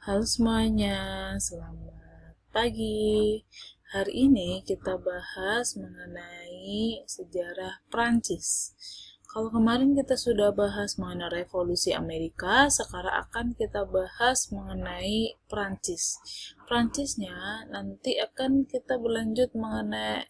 Halo semuanya, selamat pagi. Hari ini kita bahas mengenai sejarah Prancis. Kalau kemarin kita sudah bahas mengenai revolusi Amerika, sekarang akan kita bahas mengenai Prancis. Prancisnya nanti akan kita berlanjut mengenai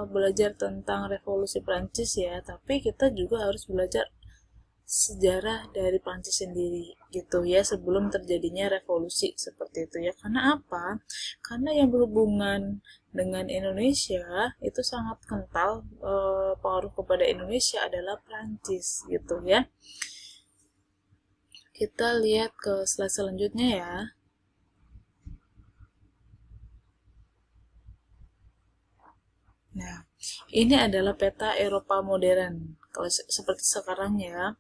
belajar tentang revolusi Prancis ya, tapi kita juga harus belajar sejarah dari Prancis sendiri gitu ya sebelum terjadinya revolusi seperti itu ya. Karena apa? Karena yang berhubungan dengan Indonesia itu sangat kental, pengaruh kepada Indonesia adalah Prancis gitu ya. Kita lihat ke slide selanjutnya ya. Nah, ini adalah peta Eropa modern. Kalau seperti sekarang ya.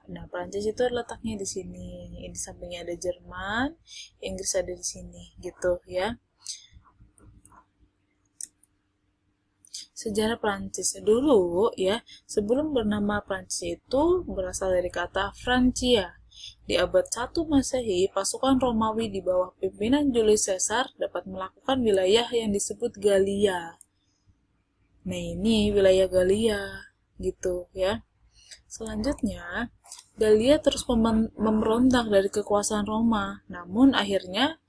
Nah, Prancis itu letaknya di sini. Di sampingnya ada Jerman, Inggris ada di sini, gitu ya. Sejarah Prancis dulu ya, sebelum bernama Prancis itu berasal dari kata Francia. Di abad 1 Masehi, pasukan Romawi di bawah pimpinan Julius Caesar dapat melakukan wilayah yang disebut Galia. Nah, ini wilayah Galia gitu ya. Selanjutnya, Galia terus memberontak dari kekuasaan Roma, namun akhirnya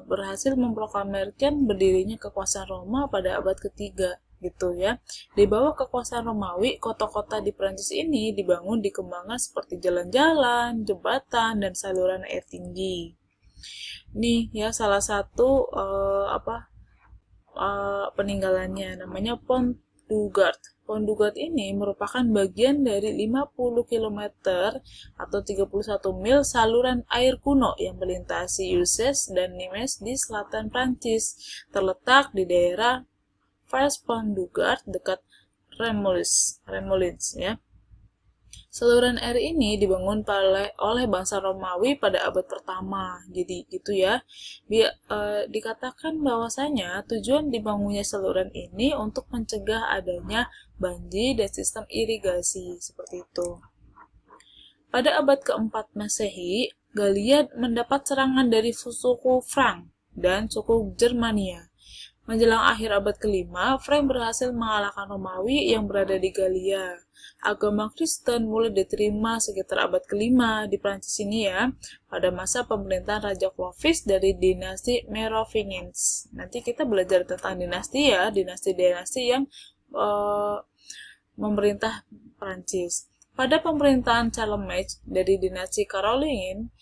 berhasil memproklamirkan berdirinya kekuasaan Roma pada abad ketiga, gitu ya. Di bawah kekuasaan Romawi, kota-kota di Prancis ini dikembangkan seperti jalan-jalan, jembatan, dan saluran air tinggi. Nih ya salah satu peninggalannya namanya Pont du Gard. Pont du Gard ini merupakan bagian dari 50 km atau 31 mil saluran air kuno yang melintasi Uzes dan Nimes di selatan Prancis, terletak di daerah Fars Pont du Gard dekat Remolins ya. Saluran air ini dibangun oleh bangsa Romawi pada abad pertama. Jadi gitu ya. Dikatakan bahwasanya tujuan dibangunnya saluran ini untuk mencegah adanya banjir dan sistem irigasi seperti itu. Pada abad keempat Masehi, Galia mendapat serangan dari suku Frank dan suku Germania. Menjelang akhir abad kelima, Frank berhasil mengalahkan Romawi yang berada di Galia. Agama Kristen mulai diterima sekitar abad kelima di Prancis ini ya, pada masa pemerintahan Raja Clovis dari dinasti Merovingians. Nanti kita belajar tentang dinasti ya, dinasti-dinasti yang memerintah Prancis. Pada pemerintahan Charlemagne dari dinasti Carolingian,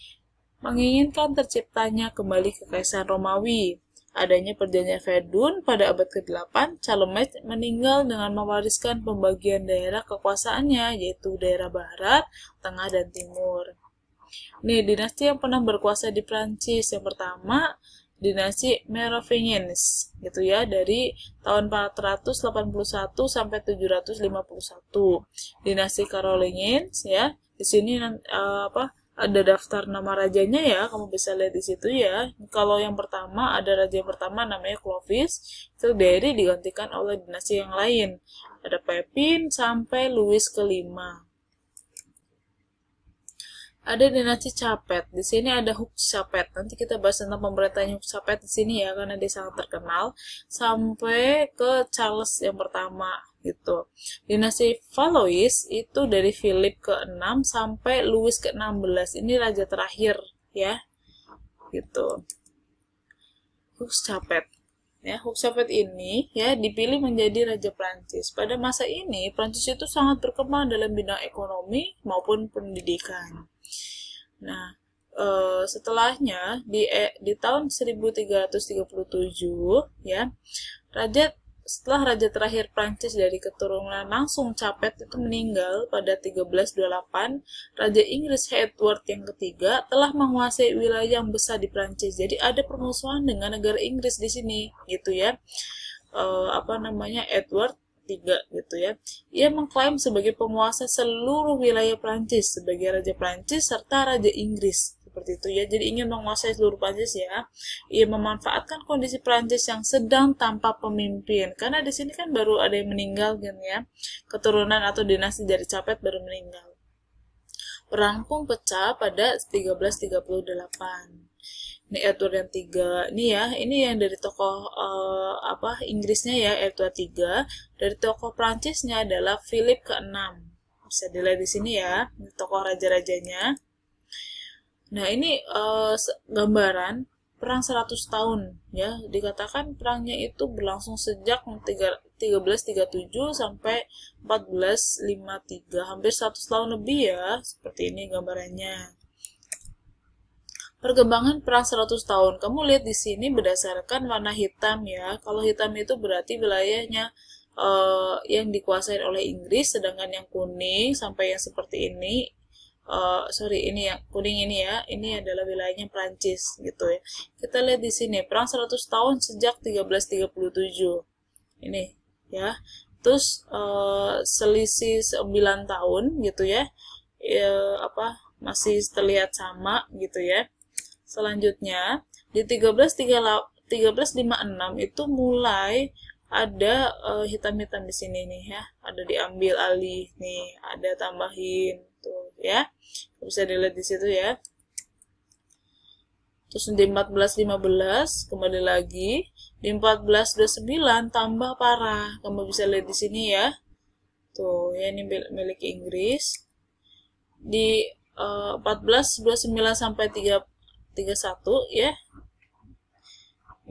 menginginkan terciptanya kembali kekaisaran Romawi. Adanya perjanjian Verdun pada abad ke-8, Charlemagne meninggal dengan mewariskan pembagian daerah kekuasaannya, yaitu daerah barat, tengah, dan timur. Nih, dinasti yang pernah berkuasa di Prancis yang pertama, dinasti Merovingians, gitu ya, dari tahun 481 sampai 751. Dinasti Carolingians ya, di sini ada daftar nama rajanya ya, kamu bisa lihat di situ ya. Kalau yang pertama ada raja yang pertama namanya Clovis, itu dari digantikan oleh dinasti yang lain. Ada Pepin sampai Louis kelima. Ada dinasti Capet. Di sini ada Hugh Capet. Nanti kita bahas tentang pemerintahan Hugh Capet di sini ya, karena dia sangat terkenal. Sampai ke Charles yang pertama gitu. Dinasti Valois itu dari Philip ke-6 sampai Louis ke-16. Ini raja terakhir ya. Gitu. Hugh Capet. Ya, Hugh Capet ini ya dipilih menjadi raja Prancis. Pada masa ini, Prancis itu sangat berkembang dalam bidang ekonomi maupun pendidikan. Nah, setelahnya di tahun 1337 ya, setelah raja terakhir Prancis dari keturunan langsung Capet itu meninggal pada 1328, Raja Inggris Edward yang ketiga telah menguasai wilayah yang besar di Prancis. Jadi ada permusuhan dengan negara Inggris di sini, gitu ya. Edward III gitu ya. Ia mengklaim sebagai penguasa seluruh wilayah Prancis sebagai Raja Prancis serta Raja Inggris. Seperti itu ya, jadi ingin menguasai seluruh Prancis ya. Ia memanfaatkan kondisi Prancis yang sedang tanpa pemimpin, karena di sini kan baru ada yang meninggal kan ya, keturunan atau dinasti dari Capet baru meninggal. Perang pun pecah pada 1338. Ini Edward yang tiga. Ini ya, ini yang dari tokoh Inggrisnya ya, Edward III. Dari tokoh Prancisnya adalah Philip ke-6. Bisa dilihat di sini ya, tokoh raja-rajanya. Nah, ini gambaran perang 100 tahun ya. Dikatakan perangnya itu berlangsung sejak 1337 sampai 1453. Hampir 100 tahun lebih ya. Seperti ini gambarannya. Perkembangan perang 100 tahun. Kamu lihat di sini berdasarkan warna hitam ya. Kalau hitam itu berarti wilayahnya yang dikuasai oleh Inggris, sedangkan yang kuning sampai yang seperti ini, ini yang kuning ini ya, ini adalah wilayahnya Prancis gitu ya. Kita lihat di sini perang 100 tahun sejak 1337 ini ya. Terus selisih 9 tahun gitu ya, masih terlihat sama gitu ya. Selanjutnya di 1356 itu mulai ada hitam-hitam di sini nih ya, ada diambil alih nih, ada tambahin tuh ya, bisa dilihat di situ ya. Terus di 1415 kembali lagi, di 1429 tambah parah, kamu bisa lihat di sini ya, tuh ya, ini milik Inggris. Di 1429 sampai 31 ya,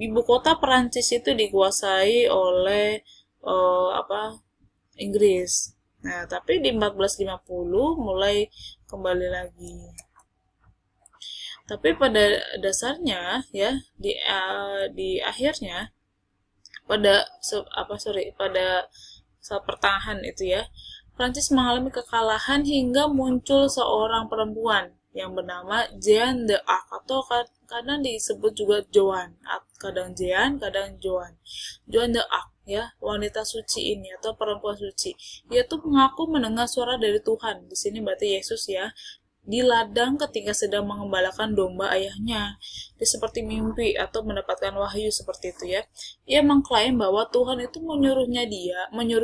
ibu kota Perancis itu dikuasai oleh Inggris. Nah, tapi di 1450 mulai kembali lagi. Tapi pada dasarnya ya, di akhirnya pada saat pertengahan itu ya, Prancis mengalami kekalahan hingga muncul seorang perempuan yang bernama Jeanne d'Arc, atau kadang disebut juga Joan, kadang Jeanne, kadang Joan. Joan d'Arc ya, wanita suci ini atau perempuan suci. Ia tuh mengaku mendengar suara dari Tuhan. Di sini berarti Yesus ya, di ladang ketika sedang mengembalakan domba ayahnya. Dia seperti mimpi atau mendapatkan wahyu seperti itu ya. Ia mengklaim bahwa Tuhan itu menyuruh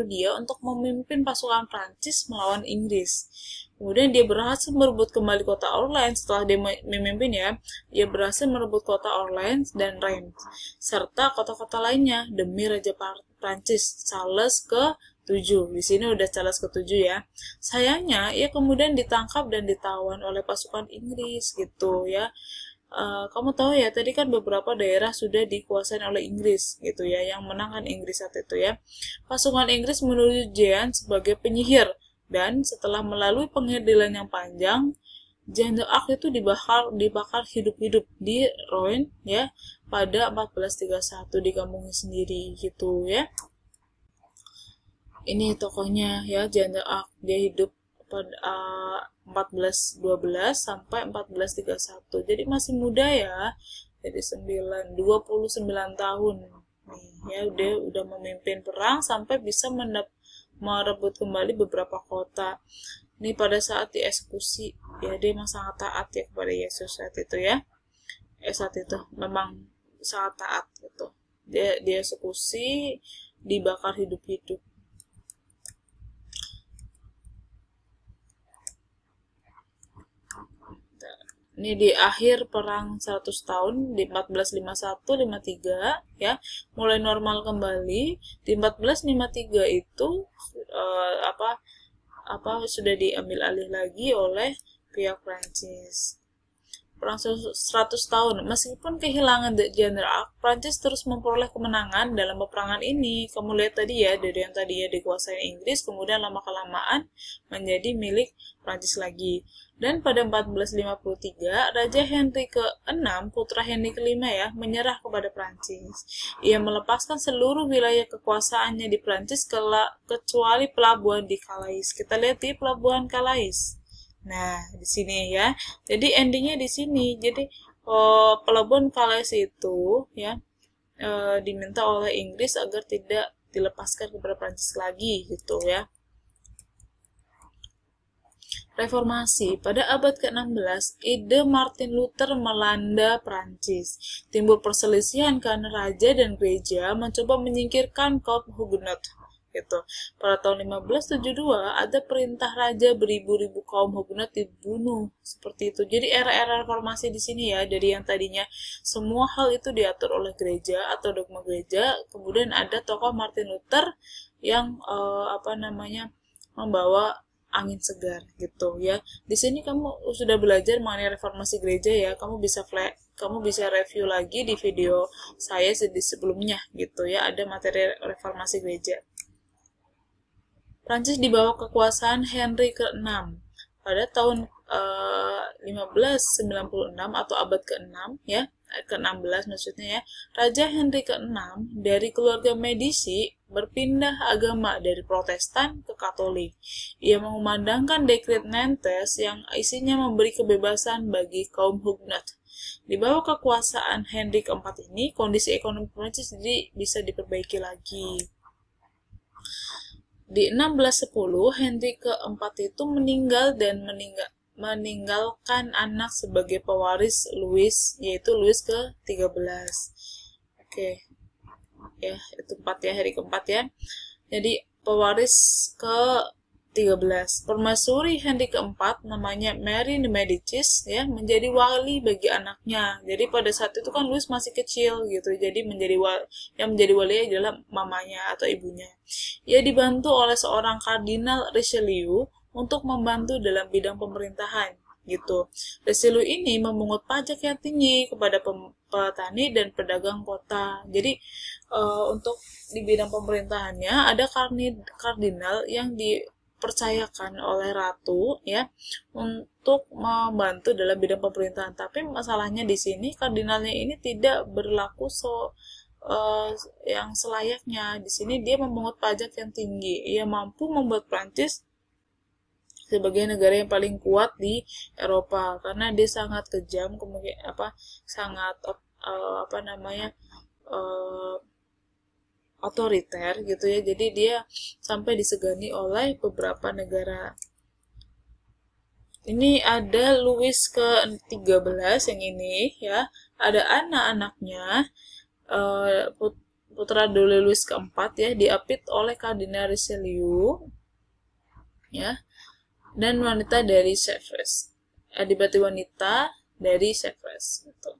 dia untuk memimpin pasukan Prancis melawan Inggris. Kemudian dia berhasil merebut kembali kota Orleans. Setelah dia memimpin ya, dia berhasil merebut kota Orleans dan Reims, serta kota-kota lainnya demi Raja Prancis Charles ke-7. Di sini udah Charles ke-7 ya. Sayangnya, ia kemudian ditangkap dan ditawan oleh pasukan Inggris gitu ya. Kamu tahu ya, tadi kan beberapa daerah sudah dikuasai oleh Inggris gitu ya, yang menang kan Inggris saat itu ya. Pasukan Inggris menuju Jeanne sebagai penyihir. Dan setelah melalui pengadilan yang panjang, Jeanne d'Arc itu dibakar hidup-hidup di Rouen ya pada 1431 di kampungnya sendiri gitu ya. Ini tokohnya ya, Jeanne d'Arc, dia hidup pada 1412 sampai 1431. Jadi masih muda ya. Jadi 29 tahun. Nih ya, dia udah memimpin perang sampai bisa merebut kembali beberapa kota. Ini pada saat dieksekusi ya, dia memang sangat taat ya kepada Yesus saat itu ya. Saat itu memang sangat taat gitu. Dia dieksekusi, dibakar hidup-hidup. Ini di akhir perang 100 tahun di 1451-53 ya, mulai normal kembali. Di 1453 itu sudah diambil alih lagi oleh pihak Prancis. Perang 100 tahun, meskipun kehilangan Jeanne d'Arc, Prancis terus memperoleh kemenangan dalam peperangan ini. Kamu lihat tadi ya, dari yang tadi ya dikuasai Inggris, kemudian lama-kelamaan menjadi milik Prancis lagi. Dan pada 1453, Raja Henry ke-6, putra Henry ke-5 ya, menyerah kepada Prancis. Ia melepaskan seluruh wilayah kekuasaannya di Prancis kecuali pelabuhan di Calais. Kita lihat di pelabuhan Calais. Nah, di sini ya. Jadi endingnya di sini. Jadi pelabuhan Calais itu ya diminta oleh Inggris agar tidak dilepaskan kepada Prancis lagi gitu ya. Reformasi. Pada abad ke-16, ide Martin Luther melanda Prancis. Timbul perselisihan karena raja dan gereja mencoba menyingkirkan kaum Huguenot. gitu. Pada tahun 1572 ada perintah raja beribu-ribu kaum Huguenot dibunuh seperti itu. Jadi era-era reformasi di sini ya, dari yang tadinya semua hal itu diatur oleh gereja atau dogma gereja, kemudian ada tokoh Martin Luther yang membawa angin segar gitu ya. Di sini kamu sudah belajar mengenai reformasi gereja ya. Kamu bisa review lagi di video saya di sebelumnya gitu ya. Ada materi reformasi gereja. Prancis di bawah kekuasaan Henry ke-6 pada tahun 1596 atau abad ke-6 ya. Ke-16 maksudnya ya, Raja Henry ke-6 dari keluarga Medici berpindah agama dari Protestan ke Katolik. Ia mengumandangkan Dekret Nantes yang isinya memberi kebebasan bagi kaum Huguenot. Di bawah kekuasaan Henry ke-4 ini, kondisi ekonomi Prancis jadi bisa diperbaiki lagi. Di 1610, Henry ke-4 itu meninggal dan meninggalkan anak sebagai pewaris Louis, yaitu Louis ke-13. Oke. Ya, itu 4 ya, Henry ke-4 ya. Jadi, pewaris ke-13. Permaisuri Henry ke-4 namanya Mary de Medicis ya, menjadi wali bagi anaknya. Jadi pada saat itu kan Louis masih kecil gitu. Jadi yang menjadi wali adalah mamanya atau ibunya. Ia dibantu oleh seorang Kardinal Richelieu untuk membantu dalam bidang pemerintahan gitu. Richelieu ini memungut pajak yang tinggi kepada petani dan pedagang kota. Jadi untuk di bidang pemerintahannya ada kardinal yang dipercayakan oleh ratu ya untuk membantu dalam bidang pemerintahan. Tapi masalahnya di sini kardinalnya ini tidak berlaku yang selayaknya. Di sini dia memungut pajak yang tinggi. Ia mampu membuat Prancis sebagai negara yang paling kuat di Eropa karena dia sangat kejam, kemudian sangat otoriter gitu ya. Jadi dia sampai disegani oleh beberapa negara. Ini ada Louis ke-13 yang ini ya. Ada anak-anaknya, putra dari Louis ke-4 ya, diapit oleh Kardinal Richelieu ya. Dan wanita dari Sevres. Adipati wanita dari Sevres gitu.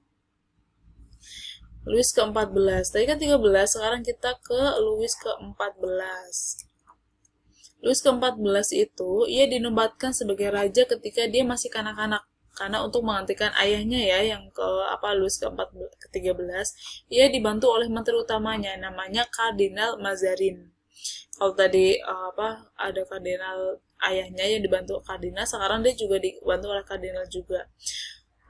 Louis ke-14. Tadi kan 13, sekarang kita ke Louis ke-14. Louis ke-14 itu ia dinobatkan sebagai raja ketika dia masih kanak-kanak. Karena untuk menggantikan ayahnya ya yang Louis ke-13, ia dibantu oleh menteri utamanya namanya Kardinal Mazarin. Kalau tadi ada kardinal ayahnya yang dibantu kardinal, sekarang dia juga dibantu oleh kardinal juga.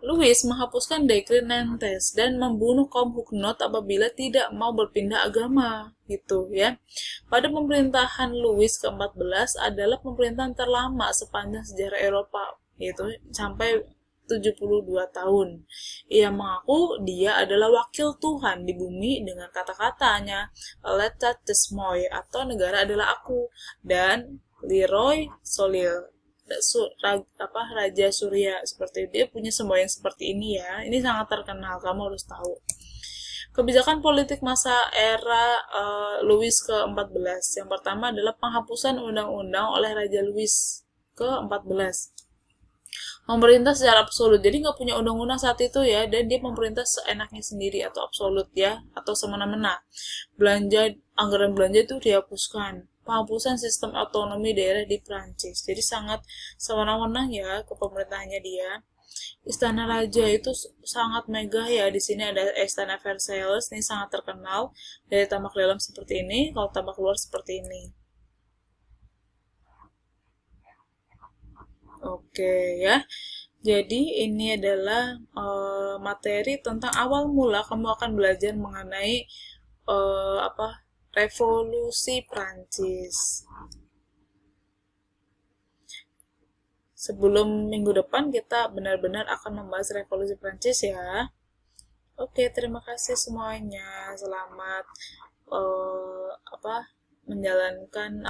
Louis menghapuskan Dekret Nantes dan membunuh kaum Huguenot apabila tidak mau berpindah agama gitu ya. Pada pemerintahan Louis ke-14 adalah pemerintahan terlama sepanjang sejarah Eropa, yaitu sampai 72 tahun. Ia mengaku dia adalah wakil Tuhan di bumi dengan kata-katanya L'État est moi atau negara adalah aku, dan Leroy Soleil Raja Surya, seperti dia punya semboyan seperti ini ya. Ini sangat terkenal, kamu harus tahu. Kebijakan politik masa era Louis ke-14. Yang pertama adalah penghapusan undang-undang oleh Raja Louis ke-14. Memerintah secara absolut, jadi nggak punya undang-undang saat itu ya, dan dia memerintah seenaknya sendiri atau absolut ya, atau semena-mena. Anggaran belanja itu dihapuskan. Penghapusan sistem otonomi daerah di Prancis, jadi sangat semena-mena ya ke pemerintahannya dia. Istana Raja itu sangat megah ya. Di sini ada Istana Versailles, ini sangat terkenal. Dari tampak dalam seperti ini, kalau tampak luar seperti ini. Oke ya, jadi ini adalah materi tentang awal mula kamu akan belajar mengenai revolusi Prancis. Sebelum minggu depan kita benar-benar akan membahas revolusi Prancis ya. Oke, terima kasih semuanya. Selamat menjalankan